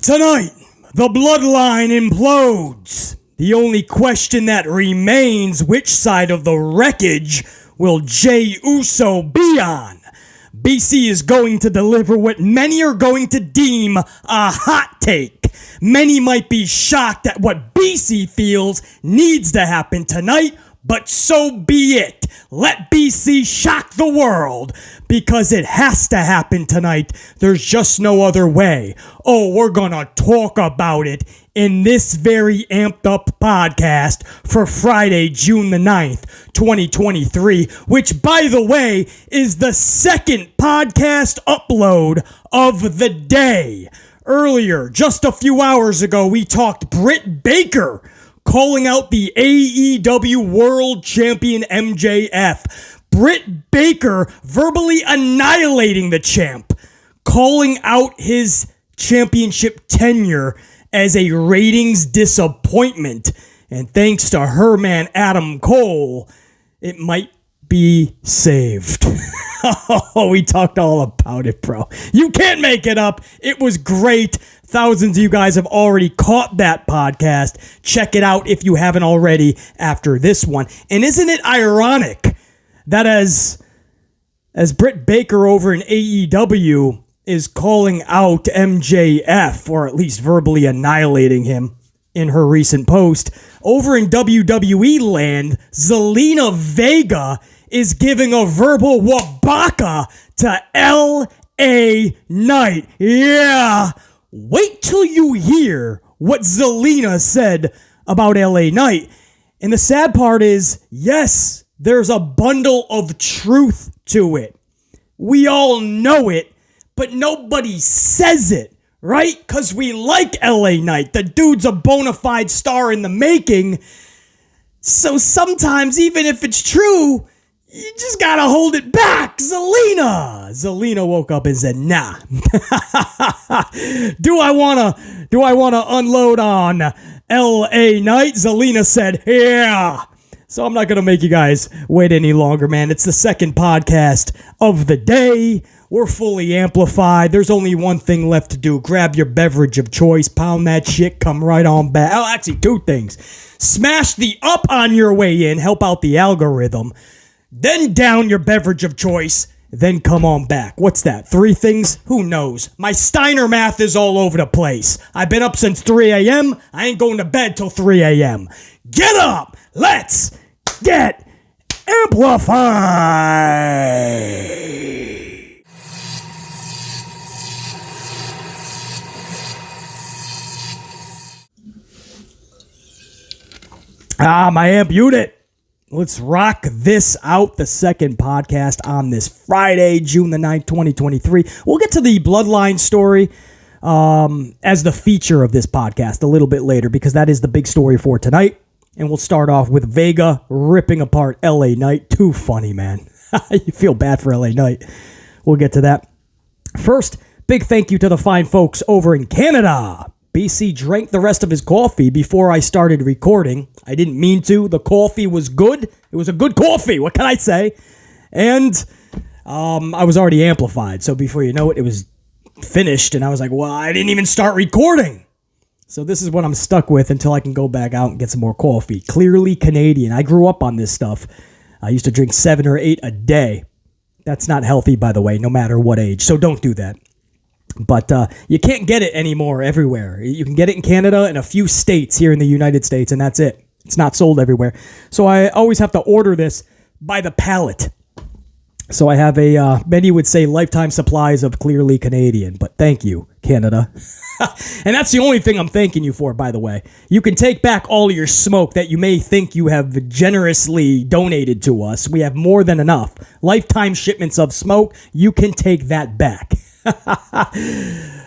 Tonight, the Bloodline implodes. The only question that remains, which side of the wreckage will Jey Uso be on? BC is going to deliver what many are going to deem a hot take. Many might be shocked at what BC feels needs to happen tonight, but so be it. Let BC shock the world, because it has to happen tonight. There's just no other way. Oh, we're gonna talk about it in this very amped up podcast for Friday, June the 9th, 2023, which, by the way, is the second podcast upload of the day. Earlier, just a few hours ago, we talked Britt Baker calling out the AEW World Champion MJF. Britt Baker verbally annihilating the champ, calling out his championship tenure as a ratings disappointment. And thanks to her man Adam Cole, it might be saved. Oh, we talked all about it, bro. You can't make it up. It was great. Thousands of you guys have already caught that podcast. Check it out if you haven't already after this one. And isn't it ironic that as Britt Baker over in AEW is calling out MJF, or at least verbally annihilating him in her recent post, over in WWE land, Zelina Vega is giving a verbal wabaka to LA Knight. Yeah. Wait till you hear what Zelina said about LA Knight. And the sad part is, yes, there's a bundle of truth to it. We all know it, but nobody says it, right? Because we like LA Knight. The dude's a bona fide star in the making. So sometimes, even if it's true, you just gotta hold it back. Zelina woke up and said, nah. Do I wanna unload on LA Knight? Zelina said, yeah. So I'm not gonna make you guys wait any longer, man. It's the second podcast of the day. We're fully amplified. There's only one thing left to do. Grab your beverage of choice, pound that shit, come right on back. Oh, actually, two things. Smash the up on your way in, help out the algorithm. Then down your beverage of choice, then come on back. What's that? 3 things? Who knows? My Steiner math is all over the place. I've been up since 3 a.m. I ain't going to bed till 3 a.m. Get up! Let's get amplified! My amp unit. Let's rock this out, the second podcast on this Friday, June the 9th, 2023. We'll get to the Bloodline story as the feature of this podcast a little bit later, because that is the big story for tonight. And we'll start off with Vega ripping apart LA Knight. Too funny, man. You feel bad for LA Knight. We'll get to that. First, big thank you to the fine folks over in Canada. BC drank the rest of his coffee before I started recording. I didn't mean to. The coffee was good. It was a good coffee. What can I say? And I was already amplified. So before you know it, it was finished. And I was like, well, I didn't even start recording. So this is what I'm stuck with until I can go back out and get some more coffee. Clearly Canadian. I grew up on this stuff. I used to drink 7 or 8 a day. That's not healthy, by the way, no matter what age. So don't do that. But you can't get it anymore everywhere. You can get it in Canada and a few states here in the United States, and that's it. It's not sold everywhere. So I always have to order this by the pallet. So I have many would say lifetime supplies of Clearly Canadian, but thank you, Canada. And that's the only thing I'm thanking you for, by the way. You can take back all your smoke that you may think you have generously donated to us. We have more than enough. Lifetime shipments of smoke, you can take that back.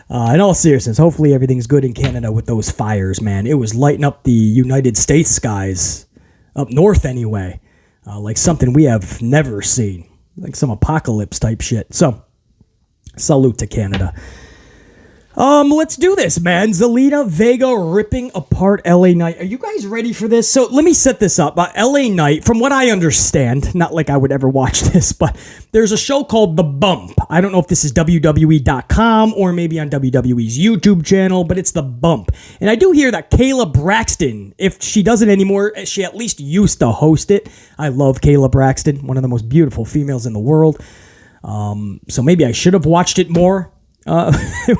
In all seriousness, hopefully everything's good in Canada with those fires, man. It was lighting up the United States skies, up north anyway, like something we have never seen, like some apocalypse type shit. So, salute to Canada. Let's do this, man. Zelina Vega ripping apart LA Knight. Are you guys ready for this? So let me set this up. LA Knight, from what I understand, not like I would ever watch this, but there's a show called The Bump. I don't know if this is WWE.com or maybe on WWE's YouTube channel, but it's The Bump. And I do hear that Kayla Braxton, if she doesn't anymore, she at least used to host it. I love Kayla Braxton, one of the most beautiful females in the world. So maybe I should have watched it more.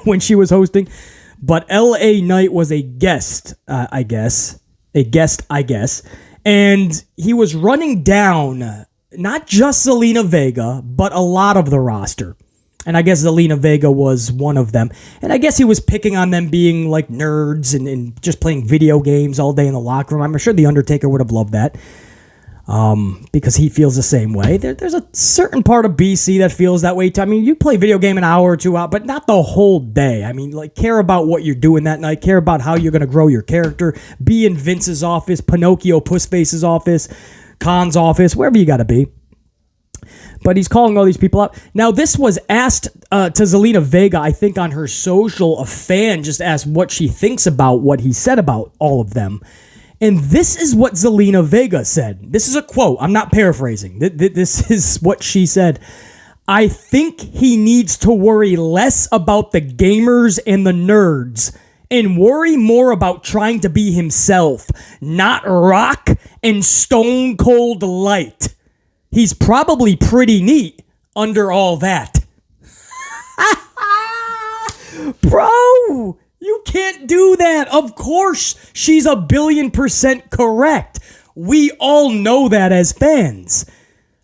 When she was hosting, but LA Knight was a guest, I guess, and he was running down not just Zelina Vega, but a lot of the roster, and I guess Zelina Vega was one of them, and I guess he was picking on them being like nerds and just playing video games all day in the locker room. I'm sure The Undertaker would have loved that. Because he feels the same way. There's a certain part of BC that feels that way too. I mean, you play video game an hour or 2 hours, but not the whole day. I mean, like, care about what you're doing that night. Care about how you're going to grow your character. Be in Vince's office, Pinocchio Pussface's office, Khan's office, wherever you got to be. But he's calling all these people out. Now, this was asked to Zelina Vega, I think, on her social. A fan just asked what she thinks about what he said about all of them. And this is what Zelina Vega said. This is a quote. I'm not paraphrasing. This is what she said. I think he needs to worry less about the gamers and the nerds and worry more about trying to be himself, not Rock and Stone Cold Light. He's probably pretty neat under all that. Bro! You can't do that. Of course, she's 1,000,000,000% correct. We all know that as fans.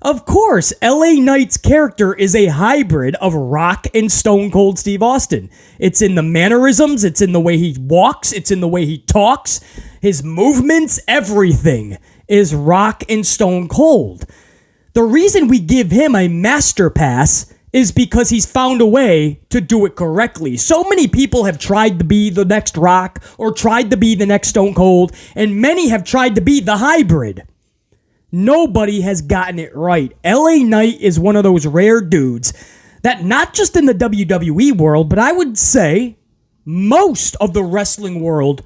Of course, LA Knight's character is a hybrid of Rock and Stone Cold Steve Austin. It's in the mannerisms, it's in the way he walks, it's in the way he talks, his movements, everything is Rock and Stone Cold. The reason we give him a master pass is because he's found a way to do it correctly. So many people have tried to be the next Rock or tried to be the next Stone Cold, and many have tried to be the hybrid. Nobody has gotten it right. LA Knight is one of those rare dudes that not just in the WWE world, but I would say most of the wrestling world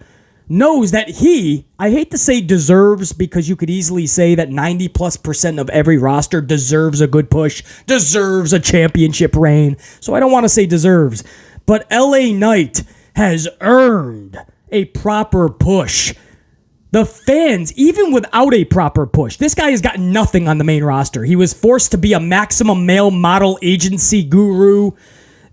knows that he, I hate to say deserves, because you could easily say that 90+% of every roster deserves a good push, deserves a championship reign. So I don't want to say deserves, but LA Knight has earned a proper push. The fans, even without a proper push, this guy has got nothing on the main roster. He was forced to be a maximum male model agency guru.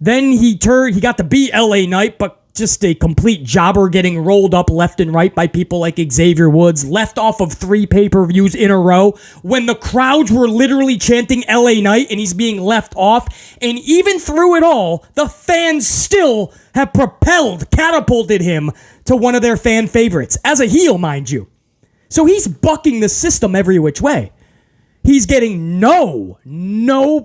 Then he got to be LA Knight, but just a complete jobber getting rolled up left and right by people like Xavier Woods, left off of 3 pay-per-views in a row when the crowds were literally chanting LA Knight and he's being left off. And even through it all, the fans still have catapulted him to one of their fan favorites, as a heel, mind you. So he's bucking the system every which way. He's getting no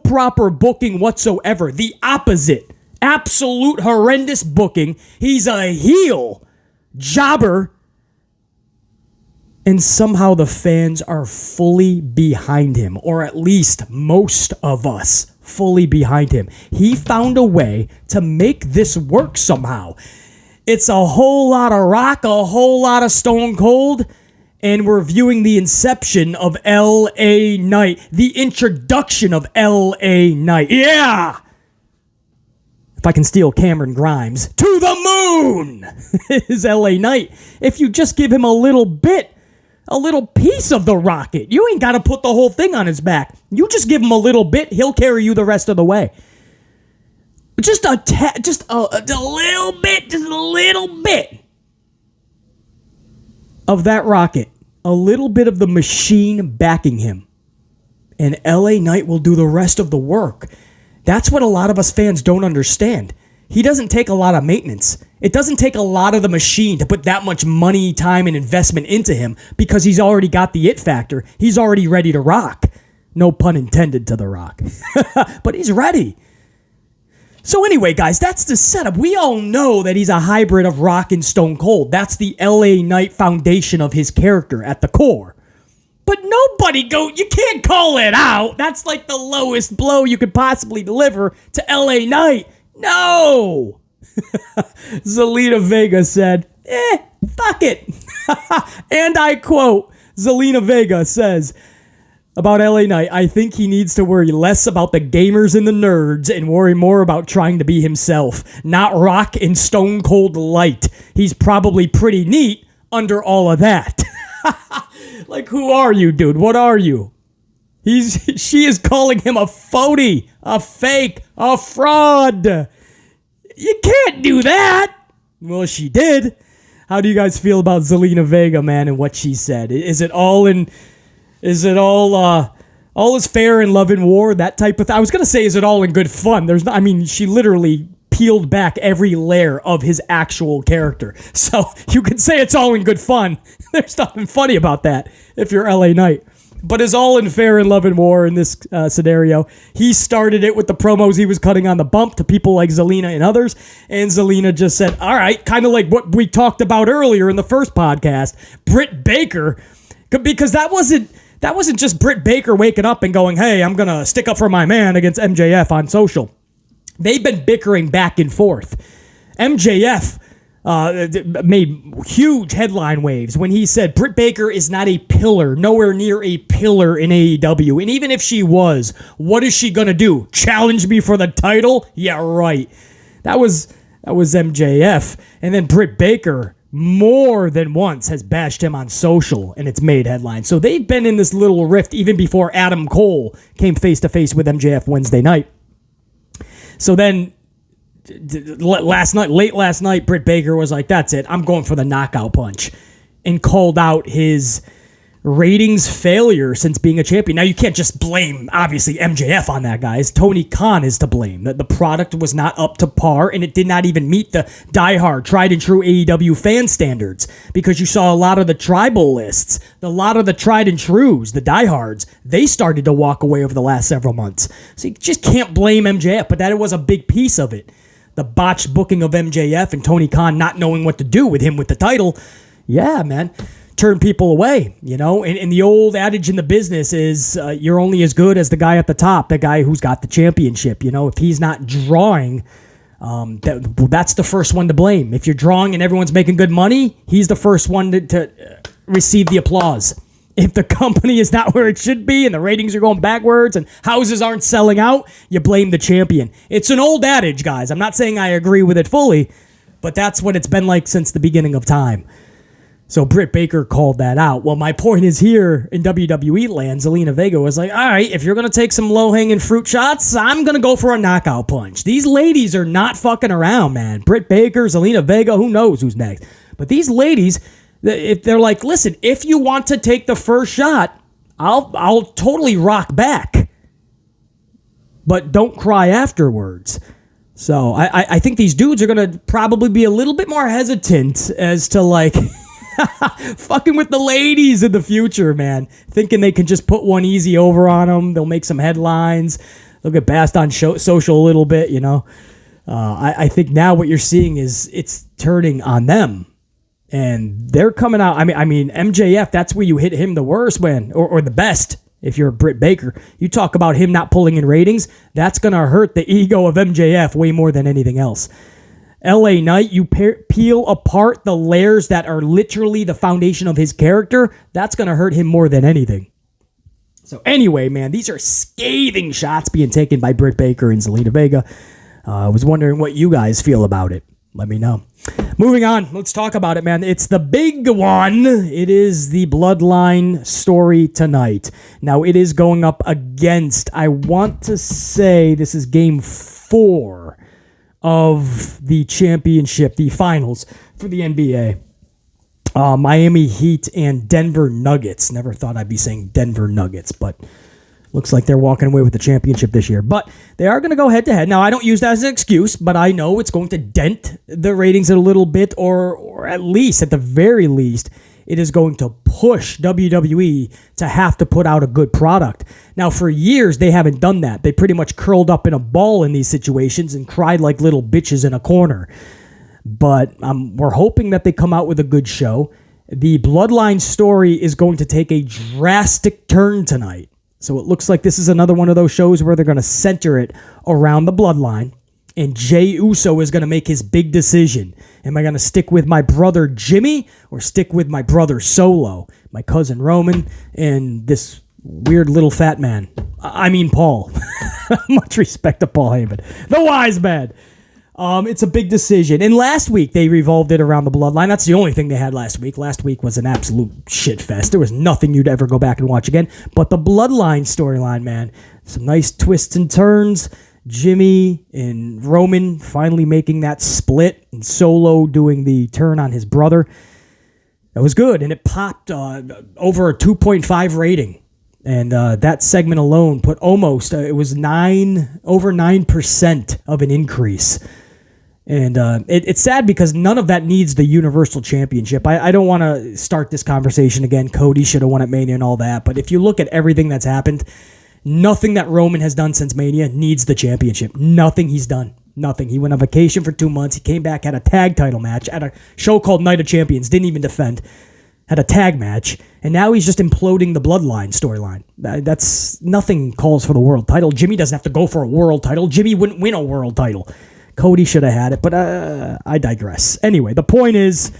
proper booking whatsoever. The opposite. Absolute horrendous booking. He's a heel jobber. And somehow the fans are fully behind him, or at least most of us fully behind him. He found a way to make this work somehow. It's a whole lot of Rock, a whole lot of Stone Cold, and we're viewing the inception of LA Knight, the introduction of LA Knight. Yeah! If I can steal Cameron Grimes, to the moon is LA Knight. If you just give him a little piece of the rocket. You ain't got to put the whole thing on his back. You just give him a little bit, he'll carry you the rest of the way. Just a little bit of that rocket. A little bit of the machine backing him. And LA Knight will do the rest of the work. That's what a lot of us fans don't understand. He doesn't take a lot of maintenance. It doesn't take a lot of the machine to put that much money, time, and investment into him because he's already got the it factor. He's already ready to rock. No pun intended to The Rock. But he's ready. So anyway, guys, that's the setup. We all know that he's a hybrid of Rock and Stone Cold. That's the LA Knight foundation of his character at the core. But you can't call it out. That's like the lowest blow you could possibly deliver to LA Knight. No! Zelina Vega said, fuck it. And I quote, Zelina Vega says about LA Knight, I think he needs to worry less about the gamers and the nerds and worry more about trying to be himself, not rock and stone cold light. He's probably pretty neat under all of that. Like, who are you, dude? What are you? She is calling him a phony, a fake, a fraud. You can't do that. Well, she did. How do you guys feel about Zelina Vega, man, and what she said? Is it all is fair in love and war, that type of thing? I was going to say, is it all in good fun? She literally peeled back every layer of his actual character. So you could say it's all in good fun. There's nothing funny about that if you're LA Knight. But is all in fair in love and war in this scenario. He started it with the promos he was cutting on the bump to people like Zelina and others. And Zelina just said, all right, kind of like what we talked about earlier in the first podcast, Britt Baker, because that wasn't just Britt Baker waking up and going, hey, I'm going to stick up for my man against MJF on social. They've been bickering back and forth. MJF made huge headline waves when he said Britt Baker is not a pillar, nowhere near a pillar in AEW. And even if she was, what is she going to do? Challenge me for the title? Yeah, right. That was MJF. And then Britt Baker more than once has bashed him on social, and it's made headlines. So they've been in this little rift even before Adam Cole came face-to-face with MJF Wednesday night. So then late last night, Britt Baker was like, that's it, I'm going for the knockout punch, and called out his ratings failure since being a champion. Now, you can't just blame, obviously, MJF on that, guys. Tony Khan is to blame. The product was not up to par, and it did not even meet the diehard, tried-and-true AEW fan standards, because you saw a lot of the tribal lists, a lot of the tried-and-trues, the diehards, they started to walk away over the last several months. So you just can't blame MJF, but that was a big piece of it. The botched booking of MJF and Tony Khan not knowing what to do with him with the title. Yeah, man. Turn people away, you know? And the old adage in the business is you're only as good as the guy at the top, the guy who's got the championship. You know, if he's not drawing, that's the first one to blame. If you're drawing and everyone's making good money, he's the first one to receive the applause. If the company is not where it should be and the ratings are going backwards and houses aren't selling out, you blame the champion. It's an old adage, guys. I'm not saying I agree with it fully, but that's what it's been like since the beginning of time. So Britt Baker called that out. Well, my point is here in WWE land, Zelina Vega was like, all right, if you're going to take some low-hanging fruit shots, I'm going to go for a knockout punch. These ladies are not fucking around, man. Britt Baker, Zelina Vega, who knows who's next. But these ladies, if they're like, listen, if you want to take the first shot, I'll totally rock back. But don't cry afterwards. So I think these dudes are going to probably be a little bit more hesitant as to like... fucking with the ladies in the future, man. Thinking they can just put one easy over on them. They'll make some headlines. They'll get bashed on social a little bit, you know. I think now what you're seeing is it's turning on them. And they're coming out. I mean, MJF, that's where you hit him the worst, man, or the best. If you're Britt Baker, you talk about him not pulling in ratings, that's going to hurt the ego of MJF way more than anything else. LA Knight, you peel apart the layers that are literally the foundation of his character, that's going to hurt him more than anything. So anyway, man, these are scathing shots being taken by Britt Baker and Zelina Vega. I was wondering what you guys feel about it. Let me know. Moving on, let's talk about it, man. It's the big one. It is the Bloodline story tonight. Now, it is going up against, I want to say this is game 4 of the championship, the finals for the NBA. Miami Heat and Denver Nuggets. Never thought I'd be saying Denver Nuggets, but looks like they're walking away with the championship this year. But they are going to go head-to-head. Now, I don't use that as an excuse, but I know it's going to dent the ratings a little bit, or at least, at the very least, it is going to push WWE to have to put out a good product. Now, for years, they haven't done that. They pretty much curled up in a ball in these situations and cried like little bitches in a corner. But we're hoping that they come out with a good show. The Bloodline story is going to take a drastic turn tonight. So it looks like this is another one of those shows where they're going to center it around the Bloodline. And Jey Uso is going to make his big decision. Am I going to stick with my brother Jimmy or stick with my brother Solo, my cousin Roman, and this weird little fat man? I mean Paul. Much respect to Paul Heyman, the wise man. It's a big decision. And last week, they revolved it around the Bloodline. That's the only thing they had last week. Last week was an absolute shit fest. There was nothing you'd ever go back and watch again. But the Bloodline storyline, man, some nice twists and turns. Jimmy and Roman finally making that split, and Solo doing the turn on his brother. That was good, and it popped over a 2.5 rating. And that segment alone put almost, it was over 9% of an increase. And it's sad because none of that needs the Universal Championship. I don't want to start this conversation again. Cody should have won at Mania and all that. But if you look at everything that's happened, nothing that Roman has done since Mania needs the championship. Nothing he's done. Nothing. He went on vacation for 2 months. He came back, had a tag title match at a show called Night of Champions. Didn't even defend. Had a tag match. And now he's just imploding the Bloodline storyline. That's nothing calls for the world title. Jimmy doesn't have to go for a world title. Jimmy wouldn't win a world title. Cody should have had it, but I digress. Anyway, the point is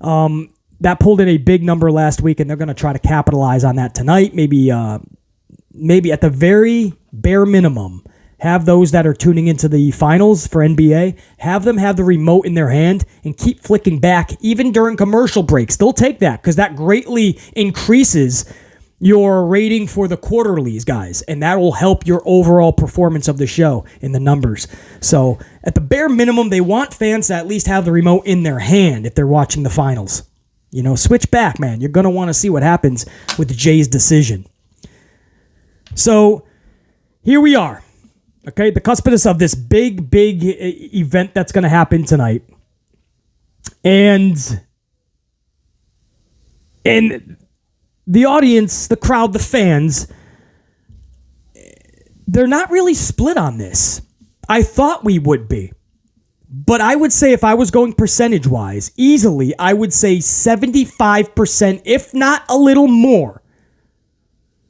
that pulled in a big number last week, and they're going to try to capitalize on that tonight. Maybe at the very bare minimum, have those that are tuning into the finals for NBA, have them have the remote in their hand and keep flicking back even during commercial breaks. They'll take that because that greatly increases your rating for the quarterlies, guys, and that will help your overall performance of the show in the numbers. So at the bare minimum, they want fans to at least have the remote in their hand if they're watching the finals. You know, switch back, man. You're going to want to see what happens with Jay's decision. So here we are, okay? The cuspidus of this big event that's going to happen tonight. And the audience, the crowd, the fans, they're not really split on this. I thought we would be. But I would say if I was going percentage-wise, easily, I would say 75%, if not a little more.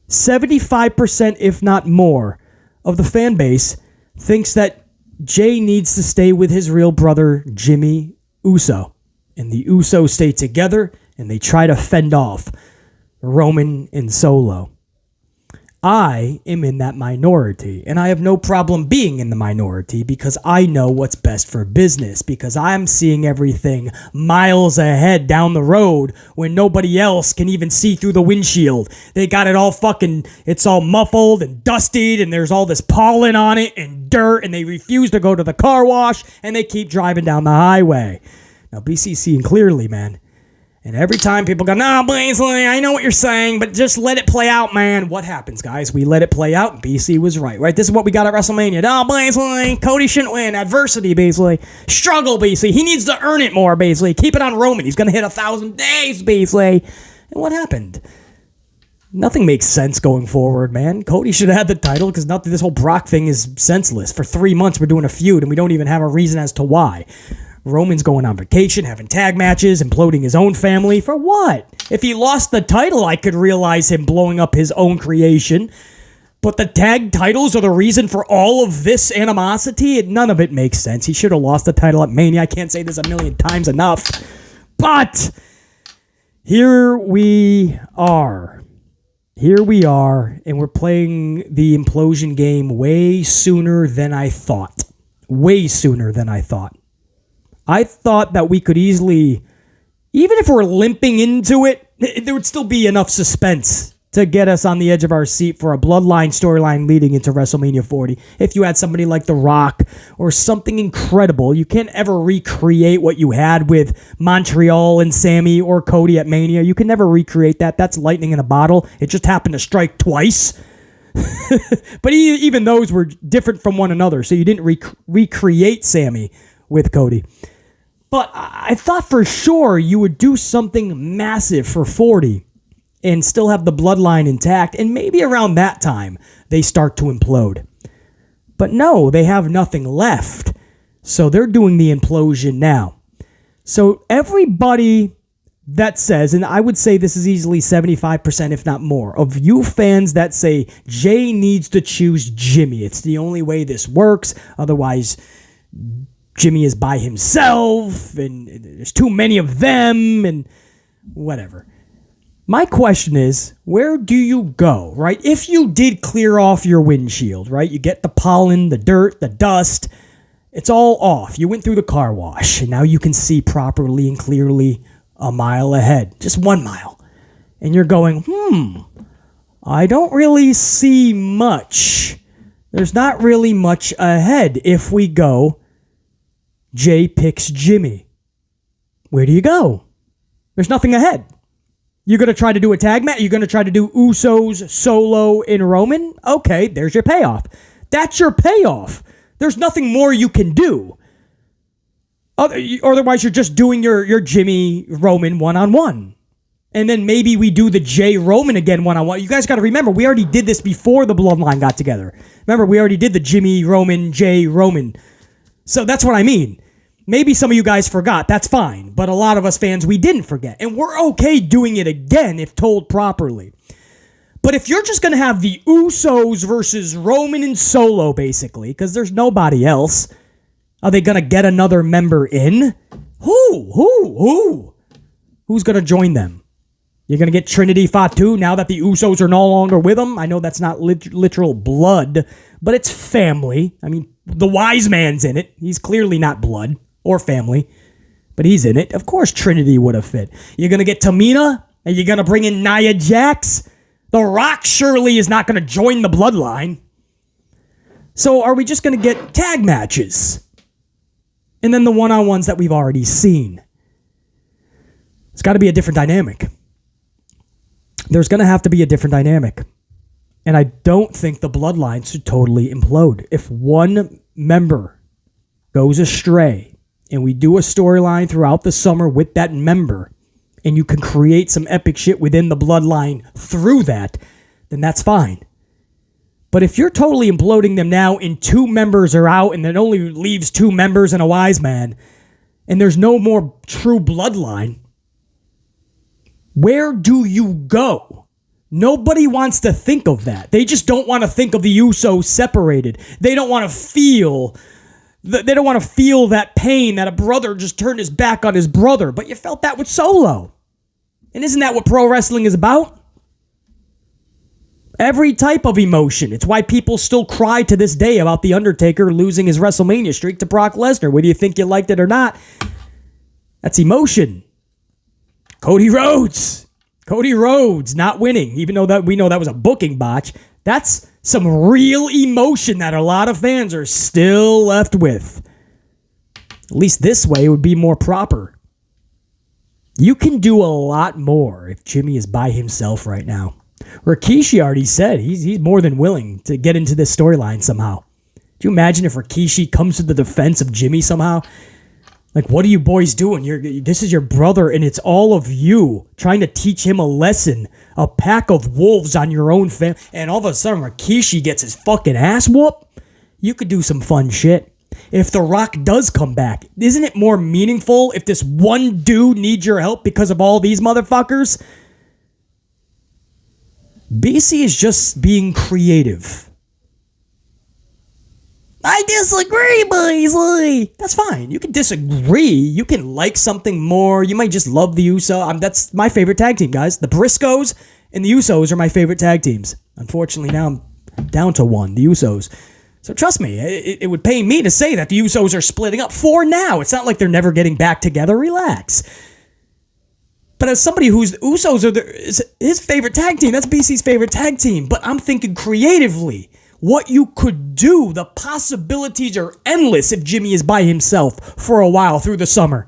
75%, if not more, of the fan base thinks that Jey needs to stay with his real brother, Jimmy Uso. And the Usos stay together, and they try to fend off Roman and Solo. I am in that minority, and I have no problem being in the minority because I know what's best for business, because I'm seeing everything miles ahead down the road when nobody else can even see through the windshield. They got it all it's all muffled and dusted, and there's all this pollen on it and dirt, and they refuse to go to the car wash, and they keep driving down the highway. Now, BC seeing clearly, man. And every time people go, no, Blaisley, I know what you're saying, but just let it play out, man. What happens, guys? We let it play out, and BC was right? This is what we got at WrestleMania. No, Blaisley, Cody shouldn't win. Adversity, Beasley. Struggle, Beasley. He needs to earn it more, Beasley. Keep it on Roman. He's going to hit 1,000 days, Beasley. And what happened? Nothing makes sense going forward, man. Cody should have had the title because this whole Brock thing is senseless. For 3 months, we're doing a feud, and we don't even have a reason as to why. Roman's going on vacation, having tag matches, imploding his own family. For what? If he lost the title, I could realize him blowing up his own creation. But the tag titles are the reason for all of this animosity? None of it makes sense. He should have lost the title at Mania. I can't say this a million times enough. But here we are. Here we are, and we're playing the implosion game way sooner than I thought. Way sooner than I thought. I thought that we could easily, even if we're limping into it, there would still be enough suspense to get us on the edge of our seat for a Bloodline storyline leading into WrestleMania 40. If you had somebody like The Rock or something incredible, you can't ever recreate what you had with Montreal and Sammy or Cody at Mania. You can never recreate that. That's lightning in a bottle. It just happened to strike twice. But even those were different from one another, so you didn't recreate Sammy with Cody. But I thought for sure you would do something massive for 40 and still have the Bloodline intact, and maybe around that time they start to implode. But no, they have nothing left, so they're doing the implosion now. So everybody that says, and I would say this is easily 75%, if not more, of you fans that say Jey needs to choose Jimmy. It's the only way this works. Otherwise, Jimmy is by himself, and there's too many of them, and whatever. My question is, where do you go, right? If you did clear off your windshield, right? You get the pollen, the dirt, the dust, it's all off. You went through the car wash, and now you can see properly and clearly a mile ahead, just 1 mile. And you're going, I don't really see much. There's not really much ahead if we go Jey picks Jimmy. Where do you go? There's nothing ahead. You're going to try to do a tag match? You're going to try to do Usos, Solo, and Roman? Okay, there's your payoff. That's your payoff. There's nothing more you can do. Otherwise, you're just doing your Jimmy Roman one-on-one. And then maybe we do the Jey Roman again one-on-one. You guys got to remember, we already did this before the Bloodline got together. Remember, we already did the Jimmy Roman, Jey Roman. So that's what I mean. Maybe some of you guys forgot. That's fine. But a lot of us fans, we didn't forget. And we're okay doing it again if told properly. But if you're just going to have the Usos versus Roman and Solo, basically, because there's nobody else, are they going to get another member in? Who? Who's going to join them? You're going to get Trinity Fatu now that the Usos are no longer with them? I know that's not literal blood, but it's family. I mean, the wise man's in it. He's clearly not blood or family, but he's in it. Of course Trinity would have fit. You're going to get Tamina, and you're going to bring in Nia Jax. The Rock surely is not going to join the Bloodline. So are we just going to get tag matches? And then the one-on-ones that we've already seen. It's got to be a different dynamic. There's going to have to be a different dynamic. And I don't think the Bloodline should totally implode. If one member goes astray and we do a storyline throughout the summer with that member, and you can create some epic shit within the Bloodline through that, then that's fine. But if you're totally imploding them now and 2 members are out and it only leaves 2 members and a wise man, and there's no more true Bloodline, where do you go? Nobody wants to think of that. They just don't want to think of the Usos separated. They don't want to feel that pain that a brother just turned his back on his brother. But you felt that with Solo. And isn't that what pro wrestling is about? Every type of emotion. It's why people still cry to this day about The Undertaker losing his WrestleMania streak to Brock Lesnar. Whether you think you liked it or not, that's emotion. Cody Rhodes not winning, even though that we know that was a booking botch. That's some real emotion that a lot of fans are still left with. At least this way it would be more proper. You can do a lot more if Jimmy is by himself right now. Rikishi already said he's more than willing to get into this storyline somehow. Do you imagine if Rikishi comes to the defense of Jimmy somehow? Like, what are you boys doing? This is your brother, and it's all of you trying to teach him a lesson. A pack of wolves on your own family. And all of a sudden, Rikishi gets his fucking ass whooped. You could do some fun shit. If The Rock does come back, isn't it more meaningful if this one dude needs your help because of all these motherfuckers? BC is just being creative. I disagree, boys. That's fine. You can disagree. You can like something more. You might just love the Uso. That's my favorite tag team, guys. The Briscoes and the Usos are my favorite tag teams. Unfortunately, now I'm down to one, the Usos. So trust me, it would pain me to say that the Usos are splitting up for now. It's not like they're never getting back together. Relax. But as somebody who's the Usos are his favorite tag team, that's BC's favorite tag team. But I'm thinking creatively. What you could do, the possibilities are endless if Jimmy is by himself for a while through the summer.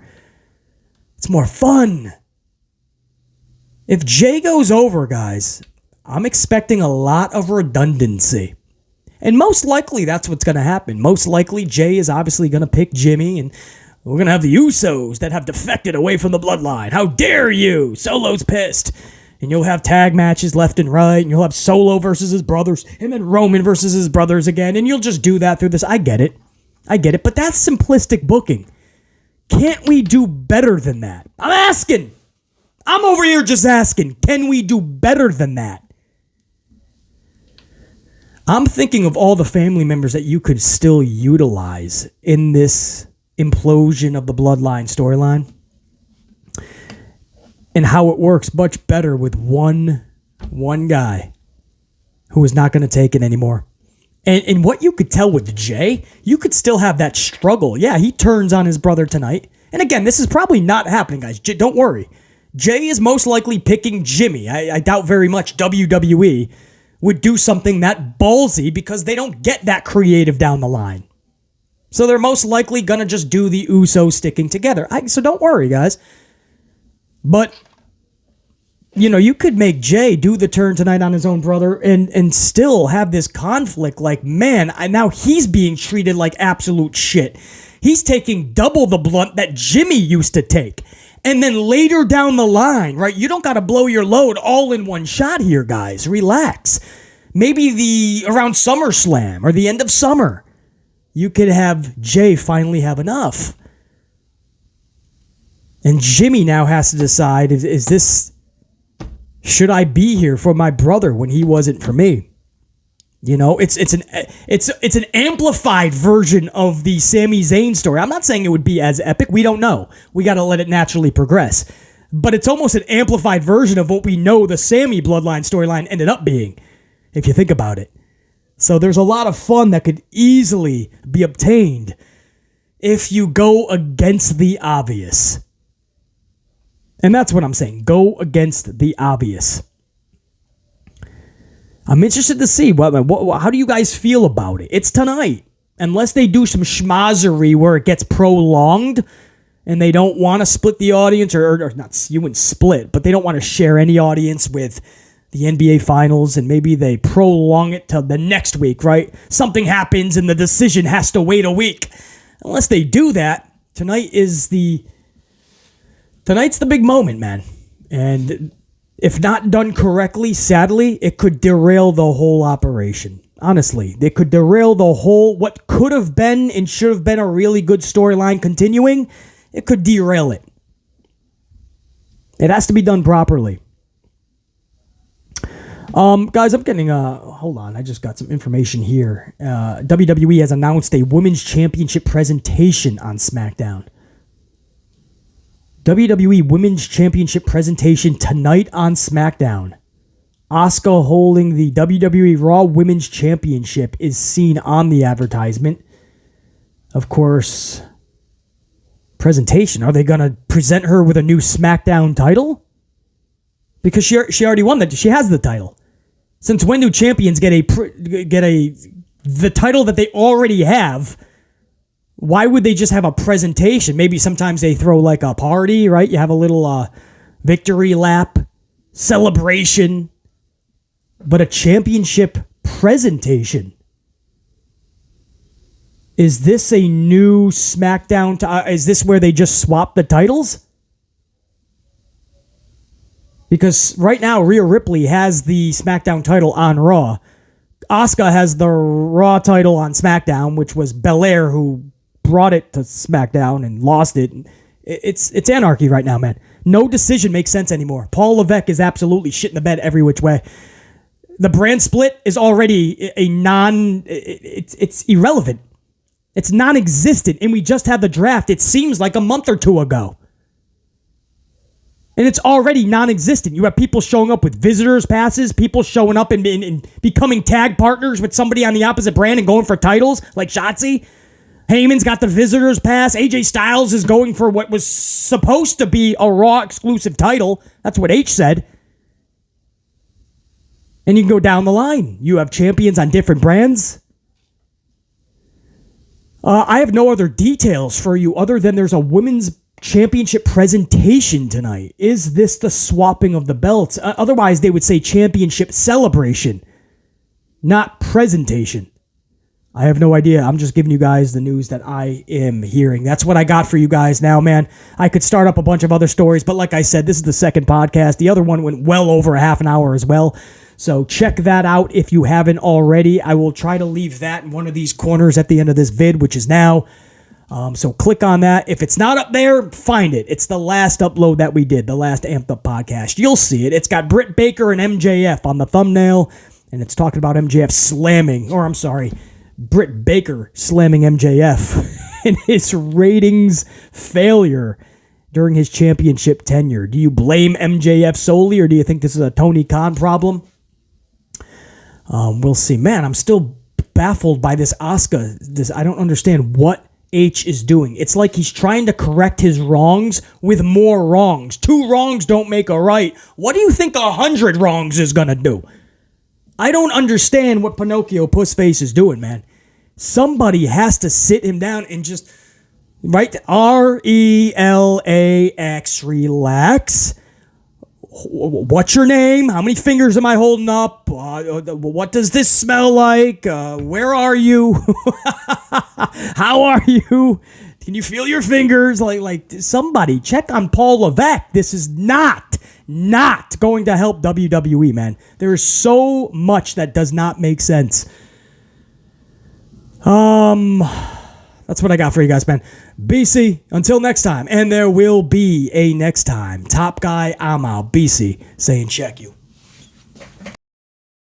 It's more fun. If Jey goes over, guys, I'm expecting a lot of redundancy. And most likely that's what's going to happen. Most likely Jey is obviously going to pick Jimmy, and we're going to have the Usos that have defected away from the Bloodline. How dare you? Solo's pissed. And you'll have tag matches left and right, and you'll have Solo versus his brothers, and then Roman versus his brothers again, and you'll just do that through this. I get it, but that's simplistic booking. Can't we do better than that? I'm asking. I'm over here just asking. Can we do better than that? I'm thinking of all the family members that you could still utilize in this implosion of the Bloodline storyline, and how it works much better with one guy who is not going to take it anymore. And what you could tell with Jey, you could still have that struggle. Yeah, he turns on his brother tonight. And again, this is probably not happening, guys. Don't worry. Jey is most likely picking Jimmy. I doubt very much WWE would do something that ballsy because they don't get that creative down the line. So they're most likely going to just do the Usos sticking together. So don't worry, guys. But, you could make Jey do the turn tonight on his own brother and still have this conflict. Like, man, now he's being treated like absolute shit. He's taking double the blunt that Jimmy used to take. And then later down the line, right, you don't got to blow your load all in one shot here, guys. Relax. Maybe around SummerSlam or the end of summer, you could have Jey finally have enough. And Jimmy now has to decide, should I be here for my brother when he wasn't for me? It's an amplified version of the Sami Zayn story. I'm not saying it would be as epic. We don't know. We got to let it naturally progress. But it's almost an amplified version of what we know the Sami Bloodline storyline ended up being, if you think about it. So there's a lot of fun that could easily be obtained if you go against the obvious. And that's what I'm saying. Go against the obvious. I'm interested to see how do you guys feel about it? It's tonight. Unless they do some schmozzery where it gets prolonged and they don't want to split the audience, or not, you wouldn't split, but they don't want to share any audience with the NBA Finals, and maybe they prolong it till the next week, right? Something happens and the decision has to wait a week. Unless they do that, tonight's the big moment, man. And if not done correctly, sadly, it could derail the whole operation. Honestly, it could derail what could have been and should have been a really good storyline continuing. It could derail it. It has to be done properly. Guys, I'm getting hold on, I just got some information here. WWE has announced a Women's Championship presentation on SmackDown. WWE Women's Championship presentation tonight on SmackDown. Asuka holding the WWE Raw Women's Championship is seen on the advertisement. Of course, presentation. Are they going to present her with a new SmackDown title? Because she already won that. She has the title. Since when do champions get the title that they already have? Why would they just have a presentation? Maybe sometimes they throw like a party, right? You have a little victory lap, celebration, but a championship presentation. Is this a new SmackDown? Is this where they just swap the titles? Because right now, Rhea Ripley has the SmackDown title on Raw. Asuka has the Raw title on SmackDown, which was Belair who brought it to SmackDown and lost it. It's anarchy right now, man. No decision makes sense anymore. Paul Levesque is absolutely shit in the bed every which way. The brand split is already it's irrelevant. It's non-existent, and we just had the draft. It seems like a month or two ago. And it's already non-existent. You have people showing up with visitors passes, people showing up and becoming tag partners with somebody on the opposite brand and going for titles, like Shotzi. Heyman's got the visitors pass. AJ Styles is going for what was supposed to be a Raw exclusive title. That's what H said. And you can go down the line. You have champions on different brands. I have no other details for you other than there's a women's championship presentation tonight. Is this the swapping of the belts? Otherwise, they would say championship celebration, not presentation. I have no idea. I'm just giving you guys the news that I am hearing. That's what I got for you guys now, man. I could start up a bunch of other stories, but like I said, this is the second podcast. The other one went well over a half an hour as well. So check that out if you haven't already. I will try to leave that in one of these corners at the end of this vid, which is now. So click on that. If it's not up there, find it. It's the last upload that we did, the last Amped Up podcast. You'll see it. It's got Britt Baker and MJF on the thumbnail. And it's talking about MJF slamming, or I'm sorry, Britt Baker slamming MJF in his ratings failure during his championship tenure. Do you blame MJF solely, or do you think this is a Tony Khan problem? We'll see. Man, I'm still baffled by this Asuka. I don't understand what H is doing. It's like he's trying to correct his wrongs with more wrongs. 2 wrongs don't make a right. What do you think 100 wrongs is going to do? I don't understand what Pinocchio Pussface is doing, man. Somebody has to sit him down and just, right? RELAX, relax. What's your name? How many fingers am I holding up? What does this smell like? Where are you? How are you? Can you feel your fingers? Like somebody check on Paul Levesque. This is not going to help WWE, man. There is so much that does not make sense. That's what I got for you guys, man. BC, until next time, and there will be a next time. Top guy, I'm out. BC saying check you.